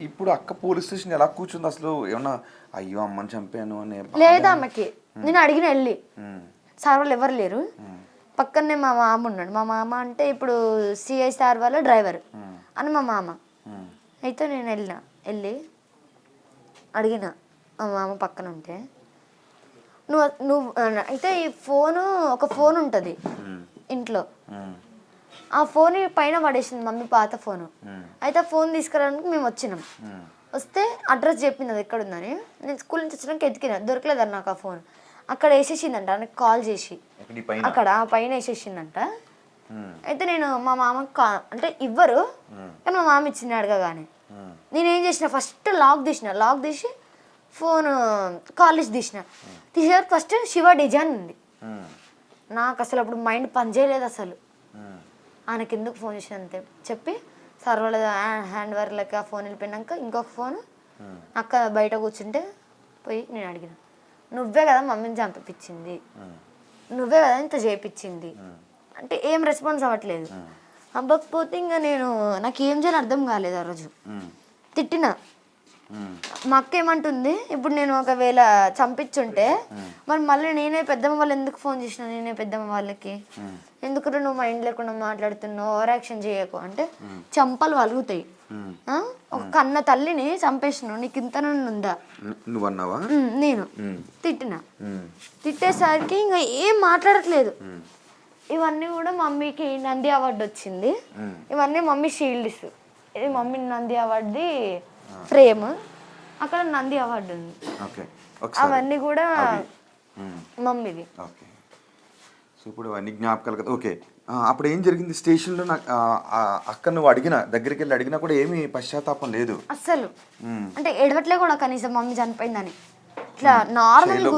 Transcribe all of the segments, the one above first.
ఇప్పుడు అక్క police station ఎలా కూర్చుంది అసలు? ఏమన్నా అయ్యో అమ్మని చంపాను అనే లేదా ఆమెకి నేను అడిగిన వెళ్ళి సార్ వాళ్ళు ఎవరు లేరు, పక్కనే మా మామ ఉన్నాడు. మా మామ అంటే ఇప్పుడు సిఐ సార్ వాళ్ళ డ్రైవర్ అని మా మామ. అయితే నేను వెళ్ళి అడిగిన మా మామ పక్కన ఉంటే, నువ్వు నువ్వు అయితే ఈ ఫోను ఒక ఫోన్ ఉంటుంది ఇంట్లో, ఆ ఫోన్ పైన పడేసింది మమ్మీ పాత ఫోను. అయితే ఆ ఫోన్ తీసుకురావడానికి మేము వచ్చినాం. వస్తే అడ్రస్ చెప్పింది అది ఎక్కడ ఉందని. నేను స్కూల్ నుంచి వచ్చినాక ఎతికిన, దొరకలేదన్న నాకు ఆ ఫోన్. అక్కడ వేసేసిందంట, నాకు కాల్ చేసి అక్కడ పైన వేసేసిందంట. అయితే నేను మా మామకి అంటే ఇవ్వరు కానీ మా మామ ఇచ్చింది అడగగానే. నేనేం చేసిన, ఫస్ట్ లాక్ తీసి ఫోన్ కాల్ లిస్ట్ తీసేవారు. ఫస్ట్ శివ డిజైన్ ఉంది. నాకు అసలు అప్పుడు మైండ్ పనిచేయలేదు అసలు. ఆయనకి ఎందుకు ఫోన్ చేసిన అంతే చెప్పి సార్ వాళ్ళ హ్యాండ్ వర్క్లకి ఆ ఫోన్ వెళ్ళిపోయినాక ఇంకొక ఫోను అక్క బయట కూర్చుంటే పోయి నేను అడిగిన, నువ్వే కదా మమ్మీని చంపించింది, నువ్వే కదా ఇంత చేయించింది అంటే ఏం రెస్పాన్స్ అవ్వట్లేదు. అవ్వకపోతే ఇంకా నాకు ఏం చేయాలి అర్థం కాలేదు. ఆ రోజు తిట్టిన. మా అక్క ఏమంటుంది, ఇప్పుడు నేను ఒకవేళ చంపించుంటే మరి మళ్ళీ నేనే పెద్దమ్మ వాళ్ళు ఎందుకు ఫోన్ చేసిన, నేనే పెద్దమ్మ వాళ్ళకి ఎందుకు నువ్వు మైండ్ లేకుండా మాట్లాడుతున్నావు, ఓవర్ యాక్షన్ చేయకు అంటే చంపలు వలుగుతాయి. ఒక కన్న తల్లిని చంపేసినావు, నీకు ఇంత ఉందా నేను తిట్టేసరికి ఇంకా ఏం మాట్లాడట్లేదు. ఇవన్నీ కూడా మమ్మీకి నంది అవార్డు వచ్చింది. ఇవన్నీ మమ్మీ షీల్డ్స్. ఇది మమ్మీ నంది అవార్డుది ఫ్రేమ్, అక్కడ నంది అవార్డు ఉంది. అవన్నీ కూడా మమ్మీది. సో ఇప్పుడు అవన్నీ జ్ఞాపకాలు కదా. ఓకే, అప్పుడు ఏం జరిగింది స్టేషన్లో? నాకు అక్క నువ్వు దగ్గరికి వెళ్ళి అడిగినా కూడా ఏమీ పశ్చాత్తాపం లేదు అస్సలు. అంటే ఎడవట్లే కూడా కనీసం మమ్మీ చనిపోయిందని. ఇట్లా నార్మల్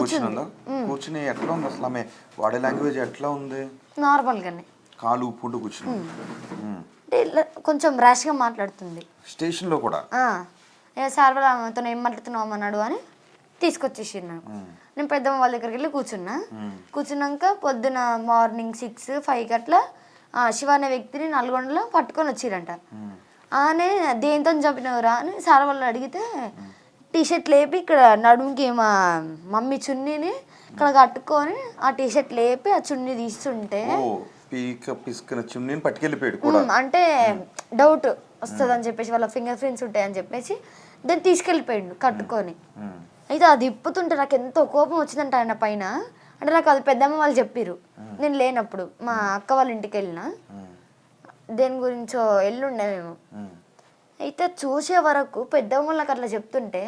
కూర్చుని ఎట్లా ఉంది అసలు? ఆమె బాడీ లాంగ్వేజ్ ఎట్లా ఉంది? నార్మల్ గానే కాలు ఊపుకుంటూ కూర్చుని కొంచెం ర్యాష్ గా మాట్లాడుతుంది స్టేషన్ లో కూడా. సార్ వాళ్ళతో ఏం మాట్లాడుతున్నావు అన్నాడు అని తీసుకొచ్చేసి నేను పెద్దమ్మ వాళ్ళ దగ్గరికి వెళ్ళి కూర్చున్నాక పొద్దున మార్నింగ్ 6-5 అట్లా శివ అనే వ్యక్తిని నల్గొండలో పట్టుకొని వచ్చిరంట. ఆనే దేంతో చంపినవరా అని సార్ వాళ్ళు అడిగితే టీషర్ట్ లేపి ఇక్కడ నడుముకి మా మమ్మీ చున్నీని ఇక్కడ కట్టుకొని ఆ టీషర్ట్ లేపి ఆ చున్నీ తీస్తుంటే అంటే డౌట్ వస్తుంది అని చెప్పేసి వాళ్ళ ఫింగర్ ప్రింట్స్ ఉంటాయని చెప్పేసి దాన్ని తీసుకెళ్ళిపోయాడు కట్టుకొని. అయితే అది ఇప్పుతుంటే నాకు ఎంతో కోపం వచ్చిందంట ఆయన పైన. అంటే నాకు అది పెద్దమ్మ వాళ్ళు చెప్పిర్రు నేను లేనప్పుడు, మా అక్క వాళ్ళ ఇంటికి వెళ్ళిన, దేని గురించో ఎల్లుండే మేము. అయితే చూసే వరకు పెద్దమ్మ వాళ్ళకి అట్లా చెప్తుంటే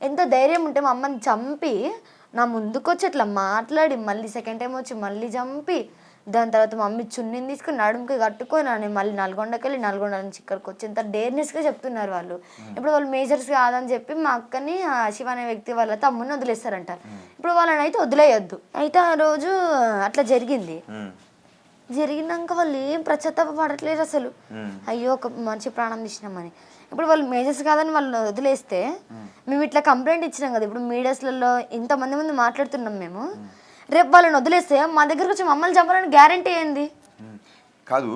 ఎంత ధైర్యం ఉంటే మా అమ్మని చంపి నా ముందుకు వచ్చి అట్లా మాట్లాడి మళ్ళీ సెకండ్ టైం వచ్చి మళ్ళీ చంపి దాని తర్వాత మా మమ్మీ చున్నీని తీసుకుని నడుముకి కట్టుకొని అని మళ్ళీ నల్గొండకి వెళ్ళి నల్గొండ నుంచి ఇక్కడికి వచ్చి ఎంత డేర్నెస్గా చెప్తున్నారు వాళ్ళు. ఇప్పుడు వాళ్ళు మేజర్స్ కాదని చెప్పి మా అక్కని శివ అనే వ్యక్తి వాళ్ళ తమ్ముని వదిలేస్తారంట. ఇప్పుడు వాళ్ళని అయితే వదిలేయొద్దు. అయితే ఆ రోజు అట్లా జరిగినాక వాళ్ళు ఏం పశ్చాత్తాప పడట్లేదు అసలు. అయ్యో ఒక మంచి ప్రాణం తీసినామని. ఇప్పుడు వాళ్ళు మేజర్స్ కాదని వాళ్ళు వదిలేస్తే మేము ఇట్లా కంప్లైంట్ ఇచ్చినాం కదా, ఇప్పుడు మీడియాస్లలో ఇంతమంది ముందు మాట్లాడుతున్నాం మేము, రేపు వాళ్ళని వదిలేస్తే మా దగ్గరకు వచ్చి మమ్మల్ని చంపాలని గ్యారంటీ ఏంది? కాదు,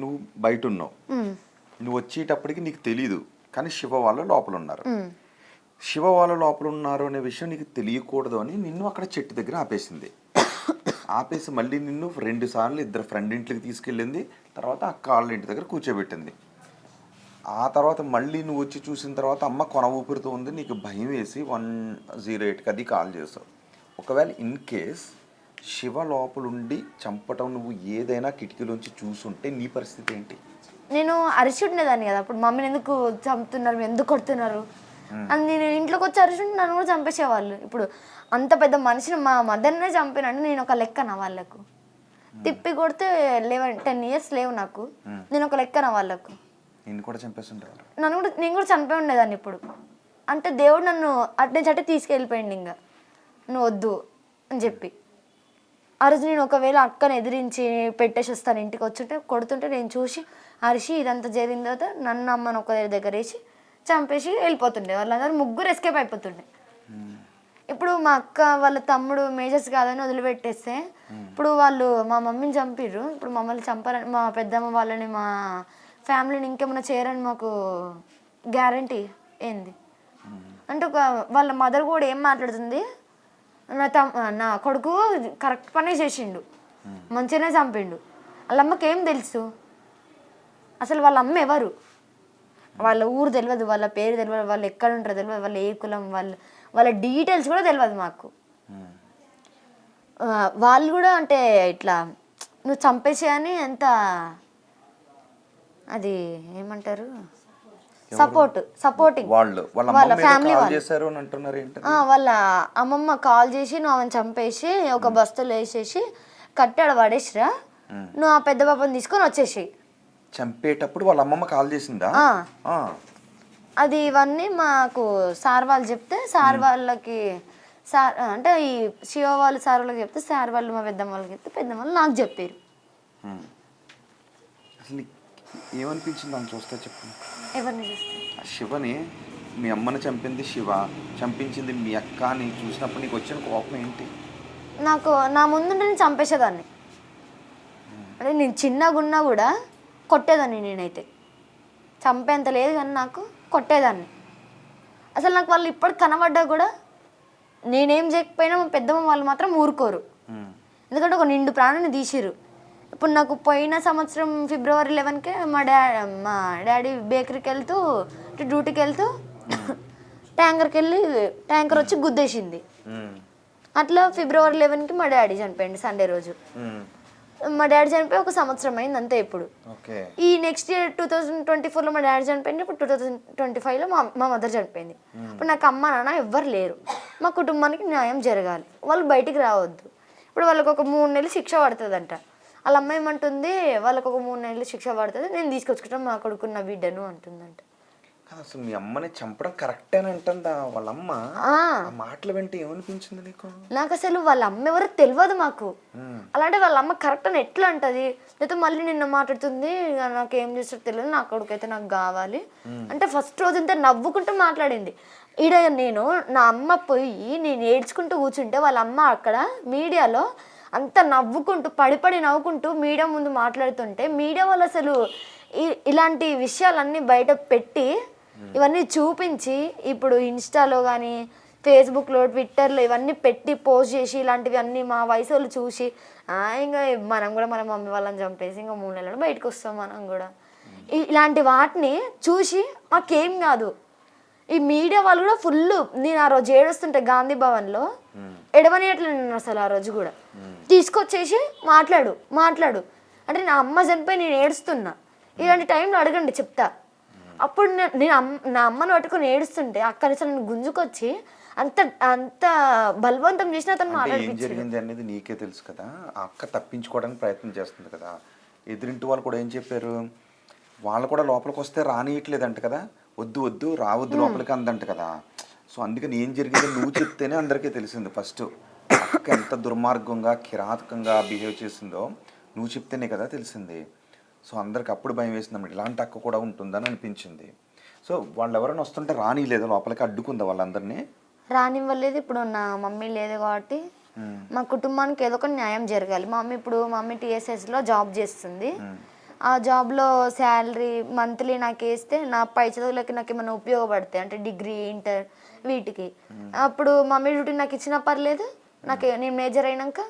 నువ్వు బయట ఉన్నావు, నువ్వు వచ్చేటప్పటికి నీకు తెలీదు కానీ శివ వాళ్ళు లోపల ఉన్నారు. శివ వాళ్ళు లోపల ఉన్నారు అనే విషయం నీకు తెలియకూడదు అని నిన్ను అక్కడ చెట్టు దగ్గర ఆపేసి మళ్ళీ నిన్ను 2 సార్లు ఇద్దరు ఫ్రెండ్ ఇంట్లోకి తీసుకెళ్ళింది. తర్వాత అక్క వాళ్ళ ఇంటి దగ్గర కూర్చోబెట్టింది. ఆ తర్వాత మళ్ళీ నువ్వు వచ్చి చూసిన తర్వాత అమ్మ కొన ఊపిరితో ఉంది, నీకు భయం వేసి 108కి అది కాల్ చేసావు. ఒకవేళ ఇన్ కేస్ శివ లోపలుండి చంపటం నువ్వు ఏదైనా కిటికీలోంచి చూసుంటే నీ పరిస్థితి ఏంటి? నేను అరిచి ఉండేదాన్ని కదా అప్పుడు, మమ్మీని ఎందుకు చంపుతున్నారు, ఎందుకు కొడుతున్నారు అని. నేను ఇంట్లోకి వచ్చి అరిచి ఉంటే నన్ను కూడా చంపేసేవాళ్ళు. ఇప్పుడు అంత పెద్ద మనిషిని మా మదర్నే చంపినంటే నేను ఒక లెక్కనా వాళ్ళకు? తిప్పి కొడితే 10 years లేవు నాకు, నేను ఒక లెక్కనా వాళ్ళకు? నేను కూడా చంపేస్తుంటారు నేను కూడా చనిపోయి ఉండేదాన్ని ఇప్పుడు. అంటే దేవుడు నన్ను అట్టే తీసుకెళ్ళిపోయింది ఇంకా నువ్వు వద్దు అని చెప్పి. ఆ రోజు నేను ఒకవేళ అక్కని ఎదిరించి పెట్టేసి వస్తాను ఇంటికి వచ్చుంటే కొడుతుంటే నేను చూసి అరిసి ఇదంతా జరిగిన తర్వాత నన్ను అమ్మని ఒక దగ్గర వేసి చంపేసి వెళ్ళిపోతుండే. వాళ్ళందరూ ముగ్గురు ఎస్కేప్ అయిపోతుండే. ఇప్పుడు మా అక్క వాళ్ళ తమ్ముడు మేజర్స్ కాదని వదిలిపెట్టేస్తే ఇప్పుడు వాళ్ళు మా మమ్మీని చంపిర్రు, ఇప్పుడు మమ్మల్ని చంపాలని మా పెద్దమ్మ వాళ్ళని మా ఫ్యామిలీని ఇంకేమైనా చేయరని మాకు గ్యారంటీ ఏంది అంటే ఒక వాళ్ళ మదర్ కూడా ఏం మాట్లాడుతుంది, నా కొడుకు కరెక్ట్ పనే చేసిండు, మంచిగానే చంపిండు. వాళ్ళ అమ్మకి ఏం తెలుసు అసలు? వాళ్ళ అమ్మ ఎవరు? వాళ్ళ ఊరు తెలియదు, వాళ్ళ పేరు తెలియదు, వాళ్ళు ఎక్కడ ఉంటారో తెలియదు, వాళ్ళ ఏ కులం, వాళ్ళ డీటెయిల్స్ కూడా తెలియదు మాకు. వాళ్ళు కూడా అంటే ఇట్లా నువ్వు చంపేసి ఎంత అది ఏమంటారు, సపోర్టింగ్ వాళ్ళ ఫ్యామిలీ వాళ్ళ అమ్మమ్మ కాల్ చేసి నువ్వు ఆమెను చంపేసి ఒక బస్తలో వేసేసి కట్టాడు పడేసిరా, నువ్వు ఆ పెద్ద పాపని తీసుకొని వచ్చేసి. చంపేటప్పుడు వాళ్ళ అమ్మమ్మ కాల్ చేసిందా? అది ఇవన్నీ మాకు సార్ వాళ్ళు చెప్తే, సార్ వాళ్ళకి సార్ అంటే ఈ శివ వాళ్ళు సార్ వాళ్ళకి చెప్తే, సార్ వాళ్ళు మా పెద్దమ్మ వాళ్ళకి చెప్తే, పెద్దమ్మ వాళ్ళు నాకు చెప్పారు. అసలు ఏమనిపించింది అని చూస్తే చెప్పు. ఎవరిని చూస్తే? శివని, మీ అమ్మని చంపింది శివ, చంపించింది మీ అక్క అని చూసినప్పుడు నీకు వచ్చిన కోపం ఏంటి? నాకు నా ముందు నేను చంపేసేదాన్ని, అంటే నేను చిన్నగా ఉన్నా కూడా కొట్టేదాన్ని. నేనైతే చంపేంత లేదు కానీ నాకు కొట్టేదాన్ని. అసలు నాకు వాళ్ళు ఇప్పటికి కనబడ్డా కూడా నేనేం చేయకపోయినా మా పెద్దమ్మ వాళ్ళు మాత్రం ఊరుకోరు, ఎందుకంటే ఒక నిండు ప్రాణాన్ని తీసిరు. ఇప్పుడు నాకు పోయిన సంవత్సరం February 11కే మా డాడీ బేకరీకి వెళ్తూ డ్యూటీకి వెళ్తూ ట్యాంకర్ వచ్చి గుద్దేసింది. అట్లా February 11కి మా డాడీ చనిపోయింది, సండే రోజు. మా డాడీ చనిపోయి ఒక సంవత్సరం అయింది అంతే. ఇప్పుడు ఈ నెక్స్ట్ ఇయర్ 2024లో మా డాడీ చనిపోయింది, ఇప్పుడు 2025లో మా మదర్ చనిపోయింది. ఇప్పుడు నాకు అమ్మ నాన్న ఎవ్వరు లేరు, మా కుటుంబానికి న్యాయం జరగాలి, వాళ్ళు బయటికి రావద్దు. ఇప్పుడు వాళ్ళకి ఒక 3 నెలలు శిక్ష పడుతుందంట. వాళ్ళ అమ్మ ఏమంటుంది, వాళ్ళకి ఒక 3 నెలలు శిక్ష పడుతుంది, నేను తీసుకొచ్చుకుంటాను మా కొడుకున్న బిడ్డను అంటుందంట. అసలు మీ అమ్మని చంపడం కరెక్టేనా అంటుందా వాళ్ళ అమ్మ? ఆ మాటలు వింటే ఏమనిపించింది నీకు? నాకు అసలు వాళ్ళ అమ్మ ఎవరో తెలియదు మాకు. అలాంటి వాళ్ళ అమ్మ కరెక్ట్ అని ఎట్లా అంటది? లేకపోతే మళ్ళీ నిన్న మాట్లాడుతుంది, నాకు ఏం చేస్తారో తెలియదు, నా కొడుకైతే నాకు కావాలి అంటే ఫస్ట్ రోజు ఇంత నవ్వుకుంటూ మాట్లాడింది. ఈడ నేను నా అమ్మ పోయి నేను ఏడ్చుకుంటూ కూర్చుంటే వాళ్ళ అమ్మ అక్కడ మీడియాలో అంత నవ్వుకుంటూ పడి నవ్వుకుంటూ మీడియా ముందు మాట్లాడుతుంటే, మీడియా వాళ్ళు అసలు ఇలాంటి విషయాలన్నీ బయట పెట్టి ఇవన్నీ చూపించి ఇప్పుడు ఇన్స్టాలో కానీ ఫేస్బుక్లో ట్విట్టర్లో ఇవన్నీ పెట్టి పోస్ట్ చేసి ఇలాంటివి అన్నీ మా వయసు వాళ్ళు చూసి ఇంకా మనం కూడా మన మమ్మీ వాళ్ళని చంపేసి ఇంకా 3 నెలలు బయటకు వస్తాం మనం కూడా. ఇలాంటి వాటిని చూసి మాకేం కాదు, ఈ మీడియా వాళ్ళు కూడా ఫుల్. నేను ఆ రోజు ఏడుస్తుంటే గాంధీ భవన్లో ఎడవనియట్లేదు నేను అసలు. ఆ రోజు కూడా తీసుకొచ్చేసి మాట్లాడు అంటే నా అమ్మ చనిపోయి నేను ఏడుస్తున్నా, ఇలాంటి టైంలో అడగండి చెప్తా. అప్పుడు నేను నా అమ్మను పట్టుకొని ఏడుస్తుంటే అక్కడి నుంచి నన్ను గుంజుకొచ్చి అంత బలవంతం చేసిన అతను మాట్లాడింది. జరిగింది అనేది నీకే తెలుసు కదా, ఆ అక్క తప్పించుకోవడానికి ప్రయత్నం చేస్తుంది కదా. ఎదురింటి వాళ్ళు కూడా ఏం చెప్పారు, వాళ్ళు కూడా లోపలికి వస్తే రానియట్లేదంట కదా, వద్దు రావద్దు లోపలికి అందంట కదా. సో అందుకని ఏం జరిగిందో నువ్వు చెప్తేనే అందరికీ తెలిసింది. ఫస్ట్ అక్క ఎంత దుర్మార్గంగా కిరాతకంగా బిహేవ్ చేసిందో నువ్వు చెప్తేనే కదా తెలిసింది. సో అందరికి అప్పుడు భయం వేసిందన్నమాట, ఇలాంటి అక్క కూడా ఉంటుందని అనిపించింది. సో వాళ్ళు ఎవరైనా వస్తుంటే రానిలేదు లోపలికి, అడ్డుకుందా వాళ్ళందరినీ? రానివ్వలేదు. ఇప్పుడు నా మమ్మీ లేదు కాబట్టి మా కుటుంబానికి ఏదో ఒక న్యాయం జరగాలి. మా మమ్మీ TSSలో జాబ్ చేస్తుంది. ఆ జాబ్లో శాలరీ మంత్లీ నాకు వేస్తే నా పై చదువులకి నాకు ఏమైనా ఉపయోగపడతాయి అంటే డిగ్రీ ఇంటర్ వీటికి. అప్పుడు మమ్మీ డ్యూటీ నాకు ఇచ్చినా పర్లేదు, నేను మేజర్ అయినాక,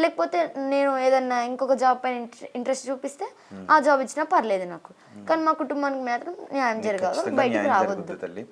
లేకపోతే నేను ఏదన్నా ఇంకొక జాబ్ పైన ఇంట్రెస్ట్ చూపిస్తే ఆ జాబ్ ఇచ్చినా పర్లేదు నాకు. కానీ మా కుటుంబానికి మాత్రం న్యాయం జరగాలి, బయటికి రావద్దు.